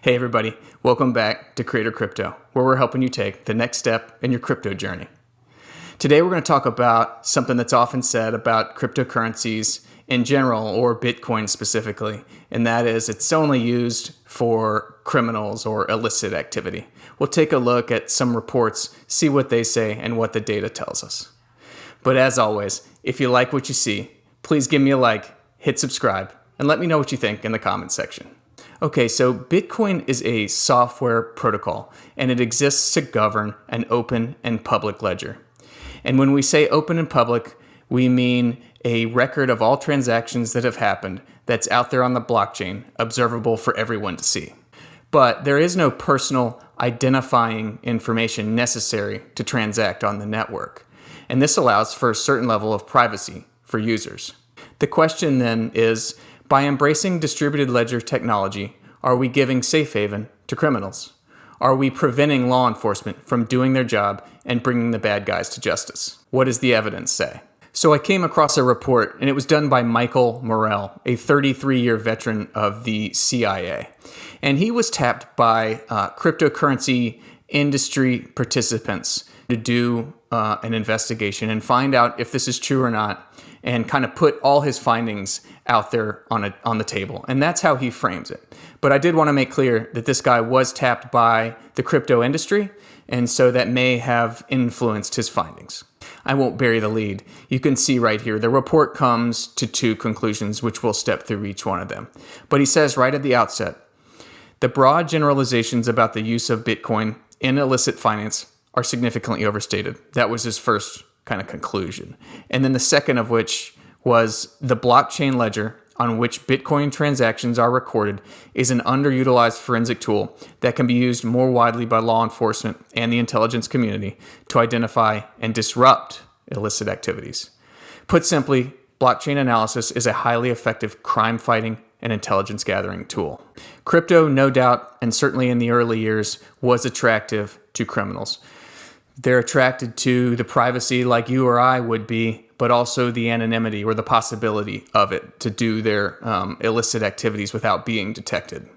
Hey everybody, welcome back to Creator Crypto, where we're helping you take the next step in your crypto journey. Today we're going to talk about something that's often said about cryptocurrencies in general, or Bitcoin specifically, and that is it's only used for criminals or illicit activity. We'll take a look at some reports, see what they say, and what the data tells us. But as always, if you like what you see, please give me a like, hit subscribe, and let me know what you think in the comments section. Okay, so Bitcoin is a software protocol, and it exists to govern an open and public ledger. And when we say open and public, we mean a record of all transactions that have happened that's out there on the blockchain, observable for everyone to see. But there is no personal identifying information necessary to transact on the network. And this allows for a certain level of privacy for users. The question then is, by embracing distributed ledger technology, are we giving safe haven to criminals? Are we preventing law enforcement from doing their job and bringing the bad guys to justice? What does the evidence say? So I came across a report, and it was done by Michael Morrell, a 33-year veteran of the CIA. And he was tapped by cryptocurrency industry participants to do an investigation and find out if this is true or not, and kind of put all his findings out there on the table. And that's how he frames it. But I did want to make clear that this guy was tapped by the crypto industry, and so that may have influenced his findings. I won't bury the lead. You can see right here, the report comes to two conclusions, which we'll step through each one of them. But he says right at the outset, the broad generalizations about the use of Bitcoin in illicit finance are significantly overstated. That was his first kind of conclusion. And then the second of which was the blockchain ledger on which Bitcoin transactions are recorded is an underutilized forensic tool that can be used more widely by law enforcement and the intelligence community to identify and disrupt illicit activities. Put simply, blockchain analysis is a highly effective crime-fighting and intelligence gathering tool. Crypto, no doubt, and certainly in the early years, was attractive to criminals. They're attracted to the privacy like you or I would be, but also the anonymity or the possibility of it to do their illicit activities without being detected.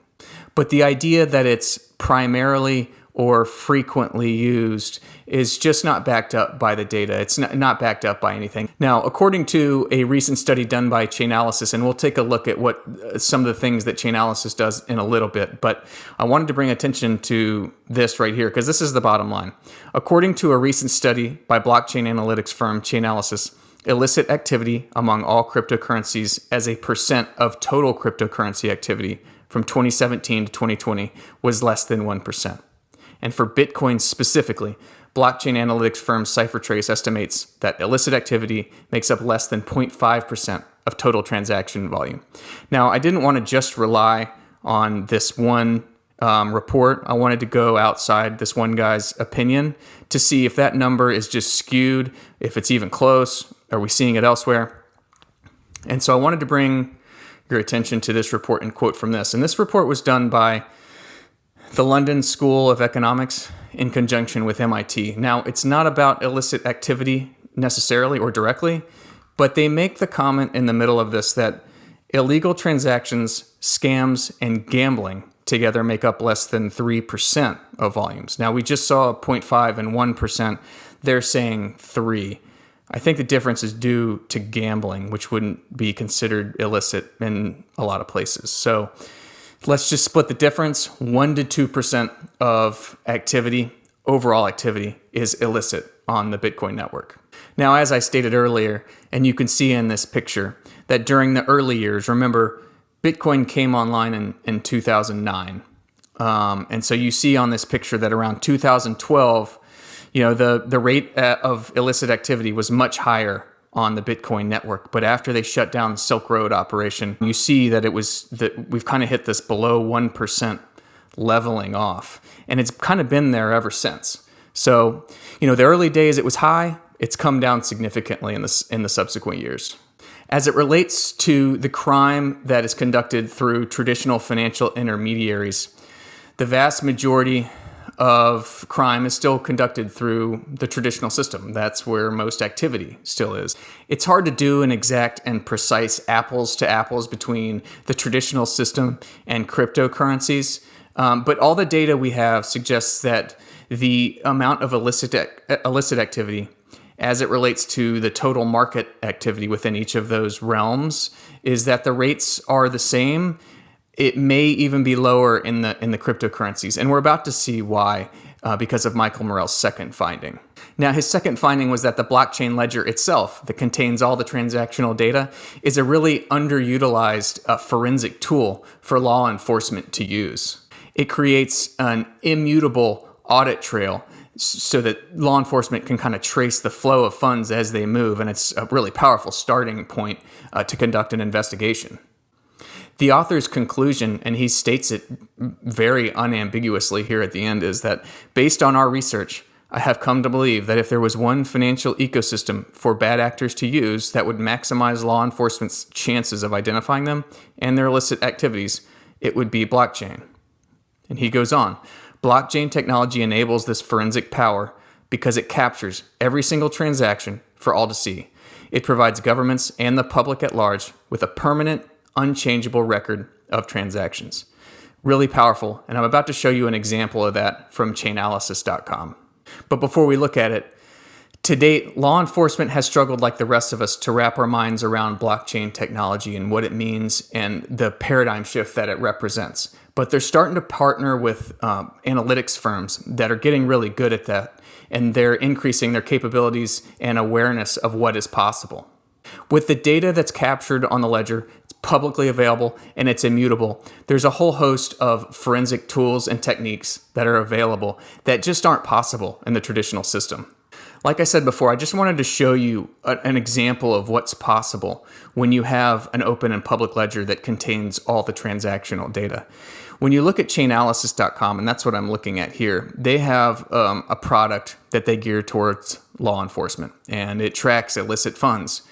But the idea that it's primarily or frequently used is just not backed up by the data. It's not backed up by anything. Now, according to a recent study done by Chainalysis, and we'll take a look at what some of the things that Chainalysis does in a little bit, but I wanted to bring attention to this right here because this is the bottom line. According to a recent study by blockchain analytics firm Chainalysis, illicit activity among all cryptocurrencies as a percent of total cryptocurrency activity from 2017 to 2020 was less than 1%. And for Bitcoin specifically, blockchain analytics firm CipherTrace estimates that illicit activity makes up less than 0.5% of total transaction volume. Now, I didn't want to just rely on this one report. I wanted to go outside this one guy's opinion to see if that number is just skewed, if it's even close, are we seeing it elsewhere? And so I wanted to bring your attention to this report and quote from this. And this report was done by the London School of Economics in conjunction with MIT. Now, it's not about illicit activity necessarily or directly, but they make the comment in the middle of this that illegal transactions, scams, and gambling together make up less than 3% of volumes. Now, we just saw 0.5 and 1%. They're saying 3. I think the difference is due to gambling, which wouldn't be considered illicit in a lot of places. So let's just split the difference. 1 to 2% of activity, overall activity, is illicit on the Bitcoin network. Now, as I stated earlier, and you can see in this picture, that during the early years, remember, Bitcoin came online in 2009. And so you see on this picture that around 2012, the rate of illicit activity was much higher on the Bitcoin network. But after they shut down the Silk Road operation, you see that we've kind of hit this below 1% leveling off. And it's kind of been there ever since. So, the early days it was high. It's come down significantly in the subsequent years. As it relates to the crime that is conducted through traditional financial intermediaries, the vast majority of crime is still conducted through the traditional system. That's where most activity still is. It's hard to do an exact and precise apples to apples between the traditional system and cryptocurrencies. But all the data we have suggests that the amount of illicit activity as it relates to the total market activity within each of those realms is that the rates are the same. It may even be lower in the cryptocurrencies. And we're about to see why because of Michael Morell's second finding. Now, his second finding was that the blockchain ledger itself, that contains all the transactional data, is a really underutilized forensic tool for law enforcement to use. It creates an immutable audit trail so that law enforcement can kind of trace the flow of funds as they move, and it's a really powerful starting point to conduct an investigation. The author's conclusion, and he states it very unambiguously here at the end, is that based on our research, I have come to believe that if there was one financial ecosystem for bad actors to use that would maximize law enforcement's chances of identifying them and their illicit activities, it would be blockchain. And he goes on, blockchain technology enables this forensic power because it captures every single transaction for all to see. It provides governments and the public at large with a permanent, unchangeable record of transactions. Really powerful, and I'm about to show you an example of that from Chainalysis.com. But before we look at it, to date, law enforcement has struggled like the rest of us to wrap our minds around blockchain technology and what it means and the paradigm shift that it represents. But they're starting to partner with analytics firms that are getting really good at that, and they're increasing their capabilities and awareness of what is possible. With the data that's captured on the ledger, it's publicly available and it's immutable. There's a whole host of forensic tools and techniques that are available that just aren't possible in the traditional system. Like I said before, I just wanted to show you an example of what's possible when you have an open and public ledger that contains all the transactional data. When you look at Chainalysis.com, and that's what I'm looking at here, they have a product that they gear towards law enforcement, and it tracks illicit funds.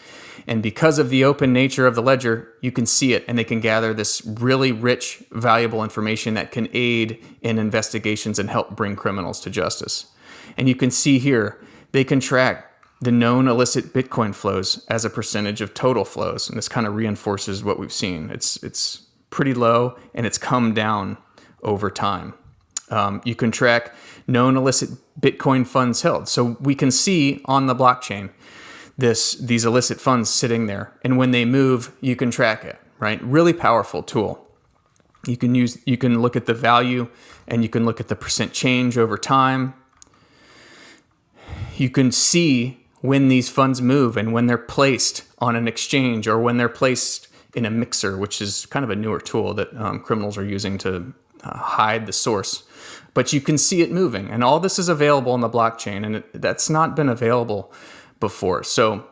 And because of the open nature of the ledger, you can see it, and they can gather this really rich, valuable information that can aid in investigations and help bring criminals to justice. And you can see here, they can track the known illicit Bitcoin flows as a percentage of total flows. And this kind of reinforces what we've seen. It's pretty low, and it's come down over time. You can track known illicit Bitcoin funds held. So we can see on the blockchain these illicit funds sitting there. And when they move, you can track it, right? Really powerful tool. You can look at the value, and you can look at the percent change over time. You can see when these funds move and when they're placed on an exchange or when they're placed in a mixer, which is kind of a newer tool that criminals are using to hide the source. But you can see it moving, and all this is available on the blockchain, and that's not been available before. So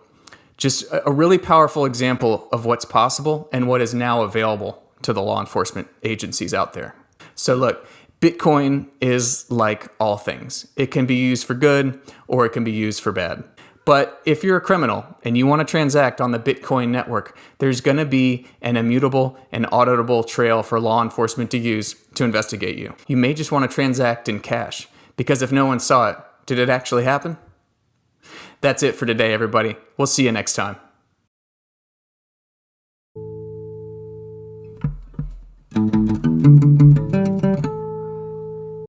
just a really powerful example of what's possible and what is now available to the law enforcement agencies out there. So look, Bitcoin is like all things. It can be used for good or it can be used for bad. But if you're a criminal and you want to transact on the Bitcoin network, there's going to be an immutable and auditable trail for law enforcement to use to investigate you. You may just want to transact in cash, because if no one saw it, did it actually happen? That's it for today, everybody. We'll see you next time.